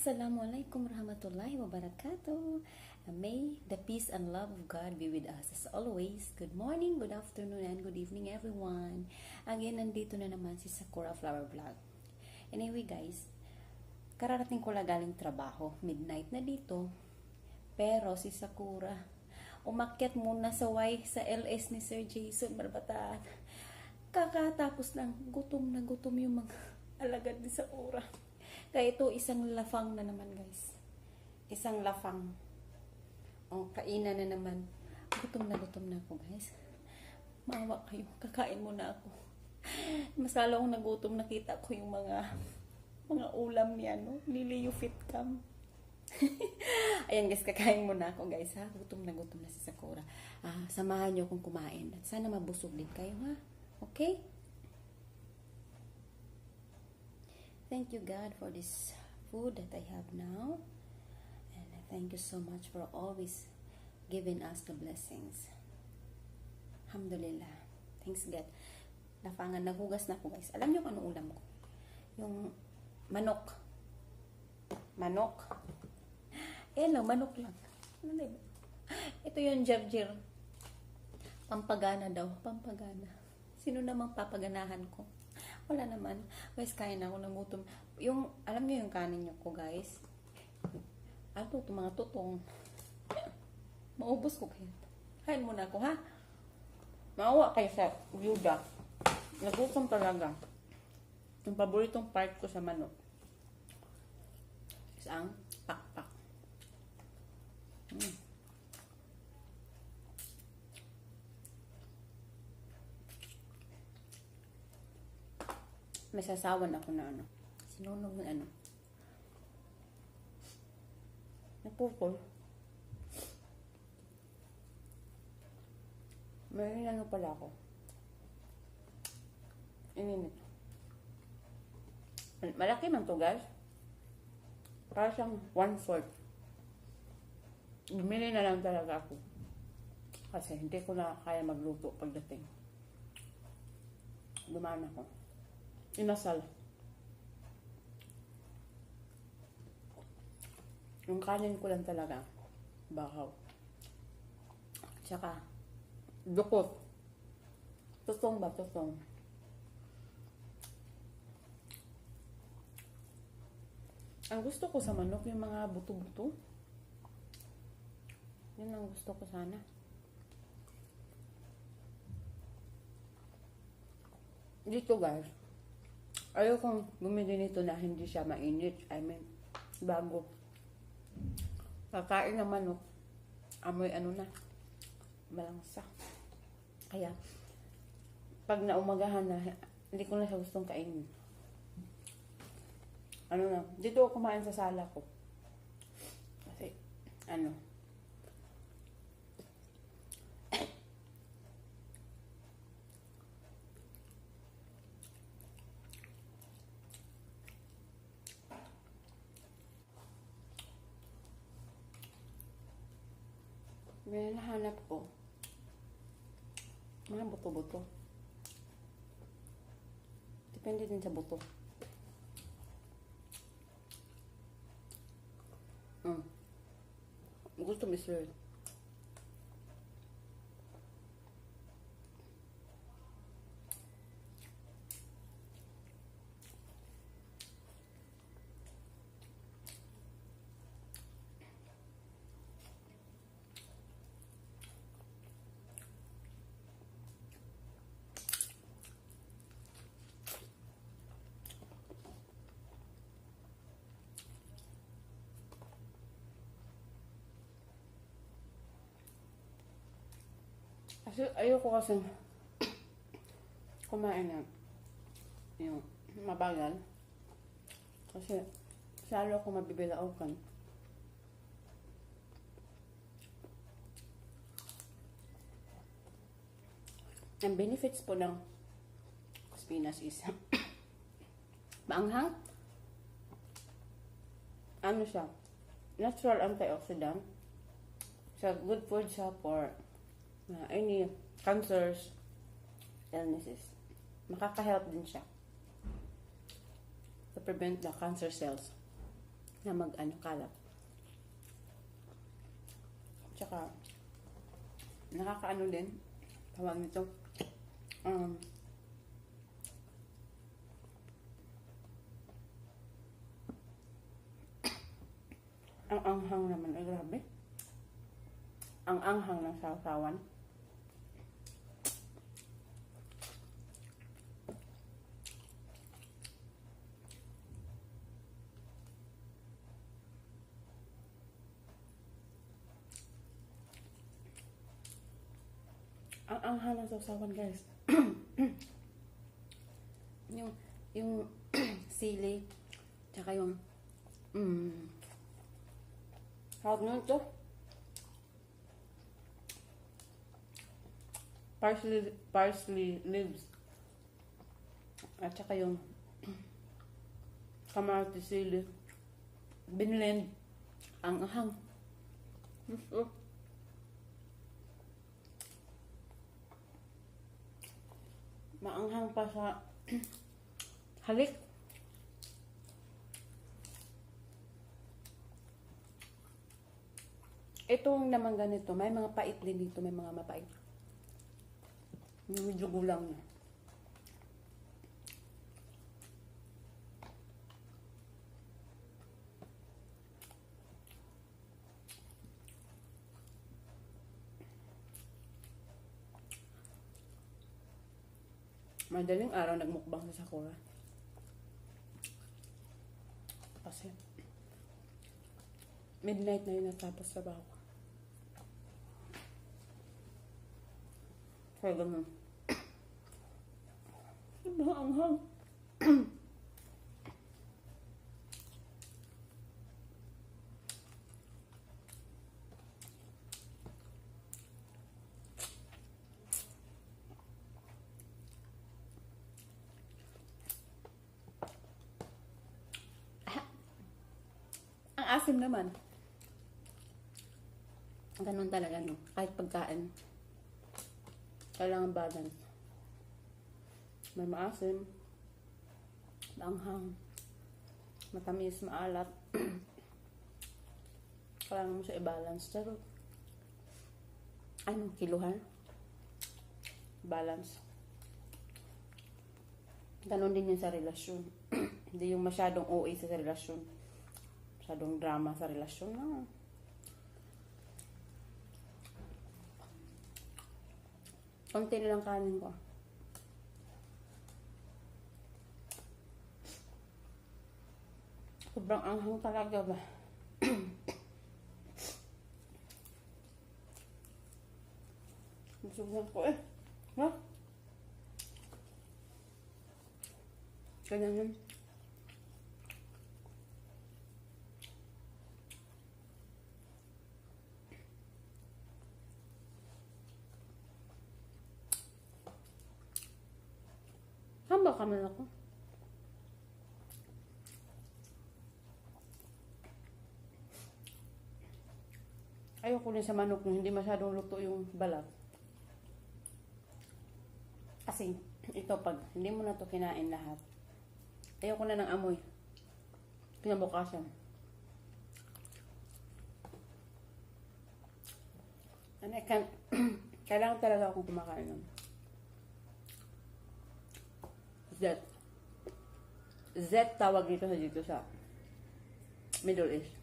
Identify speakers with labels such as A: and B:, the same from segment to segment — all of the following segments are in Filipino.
A: Assalamualaikum warahmatullahi wabarakatuh. May the peace and love of God be with us as always. Good morning, good afternoon, and good evening everyone. Again, nandito na naman si Sakura Flower Vlog. Anyway guys, kararating ko lang galing trabaho. Midnight na dito. Pero si Sakura, umakyat muna sa LS ni Sir Jason Barbataan. Kakatapos lang, gutom na gutom yung mga alagad ni Sakura. Kaya ito, isang lafang na naman guys. Isang lafang. O, kainan na naman. Gutom na ako guys. Maawa kayo. Kakain muna ako. Mas lalo akong nagutom. Nakita ko yung mga ulam ni Leo Fitcam. Ayan guys, kakain muna ako guys ha. Gutom na si Sakura. Samahan nyo akong kumain. At sana mabusog din kayo ha. Okay? Thank you God for this food that I have now. And I thank you so much for always giving us the blessings. Alhamdulillah. Thanks God. Nafangan, naghugas na ako guys. Alam niyo kung anong ulam ko? Yung manok. Manok. Lang, manok lang. Ano na ba? Ito yung jarjir. Pampagana daw. Pampagana. Sino namang papaganahan ko? Wala naman. Guys, kain na ako ng gutom. Yung, alam niyo yung kanin niyo ko, guys. Ito, mga tutong. Maubos ko kayo. Kain muna ako, ha? Maawa kayo sa byuda. Nagutom talaga. Yung paboritong part ko sa manok. Isang pakpak. May sasawan ako na sinunog ng napupol. May pala ako. Ininit. Malaki man to guys. Para siyang 1/4. Bumili na lang talaga ako. Kasi hindi ko na kaya magluto pagdating. Dumaan ako. Inasal. Yung kanin ko lang talaga. Bahaw. Tsaka, dukot. Tutong ba? Tutong. Ang gusto ko sa manok, yung mga buto-buto. Yun ang gusto ko sana. Dito guys. Ayaw kong bumili nito na hindi siya mainit. I mean, bago. Kakain ng manok. Amoy na. Malangsa. Kaya, pag naumagahan na, hindi ko na siya gustong kainin. Dito ako kumain sa sala ko. Kasi, may nahanap ko mga buto-buto. Depende din sa buto. Gusto mo sir. Kasi ayoko kasi kumain na yung mabagal. Kasi salo ako mabibilaukan. Ang benefits po ng spinach is maanghang. Siya? Natural antioxidant. So, good food siya for any cancers, illnesses. Makaka-help din siya to prevent the cancer cells. na mag-ano kalap. Tsaka, nakakaano din, tawag nito, ang anghang naman, ay grabe. Ang anghang ng sawsawan. Ang anghang ng sawsawan, guys. yung sili, tsaka yung tawag nun ito, parsley leaves, at saka yung kamatis sili, binlend, ang ahang. Maanghang pa sa halik. Itong naman ganito, may mga pait din dito, may mga mapait. Medyo gulang na. Madaling araw nagmukbang sa Sakura. Kasi midnight na yun natapos sa baho. Kaya ganun. Sobrang anghang. Ang asim naman. Ganun talaga, no? Kahit pagkain, kailangan balance. May maasim, maanghang, matamis, maalat. Kailangan mo siya i-balance. Pero, kiluhan? Balance. Ganun din yun sa relasyon. Hindi yung masyadong OA sa relasyon. Masyadong drama sa relasyon. No. Konti na lang kanin ko. Sobrang anghang talaga ba? Sobrang ko eh. Ha? Ganyan yun. Hamba ka man ako. Ayoko din sa manok na hindi masyadong luto yung balat. Kasi, ito pag hindi mo na to kinain lahat, ayoko na ng amoy. Kinabukasan. And I can't, kailangan talaga akong kumakain nun. Z tawag dito sa Middle East.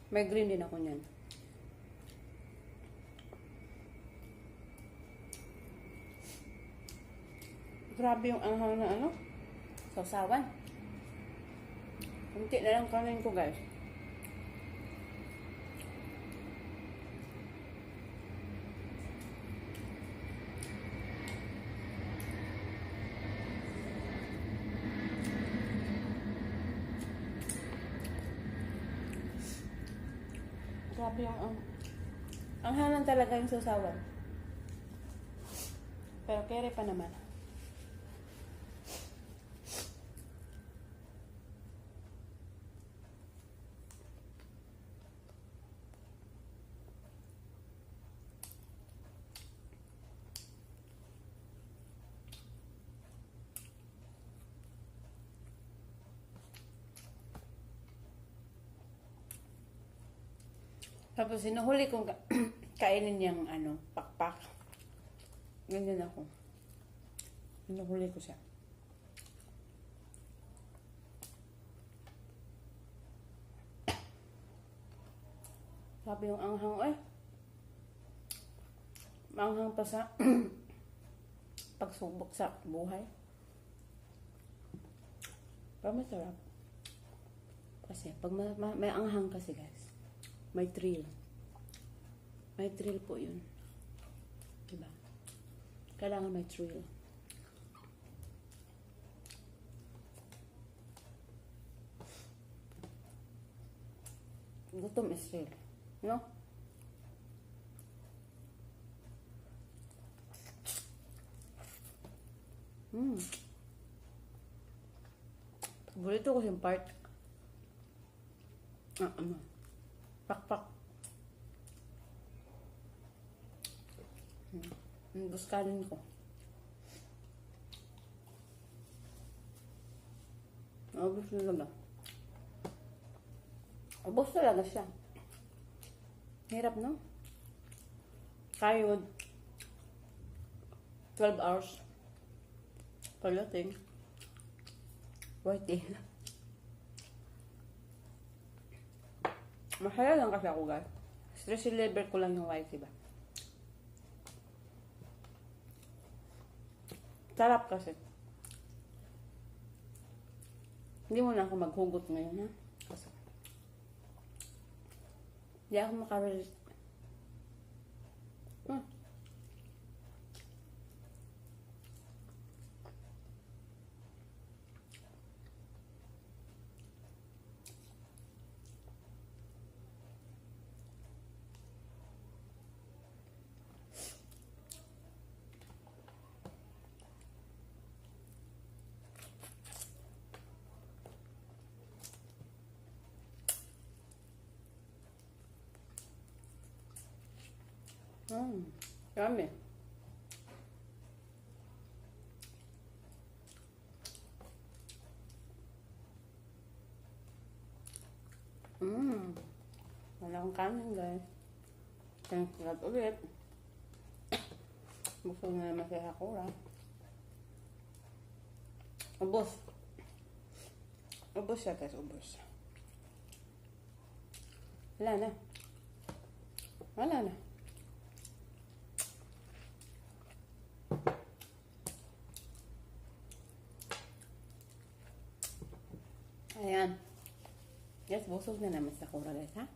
A: May green din ako niyan. Grabe yung anghang na sausawan. Kunti na lang kanin ko, guys. Grabe yung anghanan talaga yung sausawan. Pero kere pa naman. Tapos sinuhuli kong kainin niyang pakpak. Ganyan ako. Sinuhuli ko siya. Sabi yung anghang, maanghang pa sa pagsubok sa buhay. Pero masarap. Kasi pag may anghang kasi guys, may thrill. May thrill po yun. Diba? Kailangan may thrill. Gutom is real. No? Paborito ko yung part. Pakpak. Guskanin ko. Ubus talaga. Ubus talaga siya. Hirap, no? Kayod. 12 hours. Palating. Worth it. Masaya lang kasi ako, guys. Stress reliever ko lang yung white, diba? Sarap kasi. Hindi mo na ako maghugot ngayon, ha? Kasi hindi ako makarelate. Yummy. Wala akong kanin, guys. Thanks God ulit. Gusto na naman si Hakura. Ubos. Ubos siya, guys. Ubos. Wala na. Wala na. Ayan. Yes, busog na naman sa Sakura, guys, ha?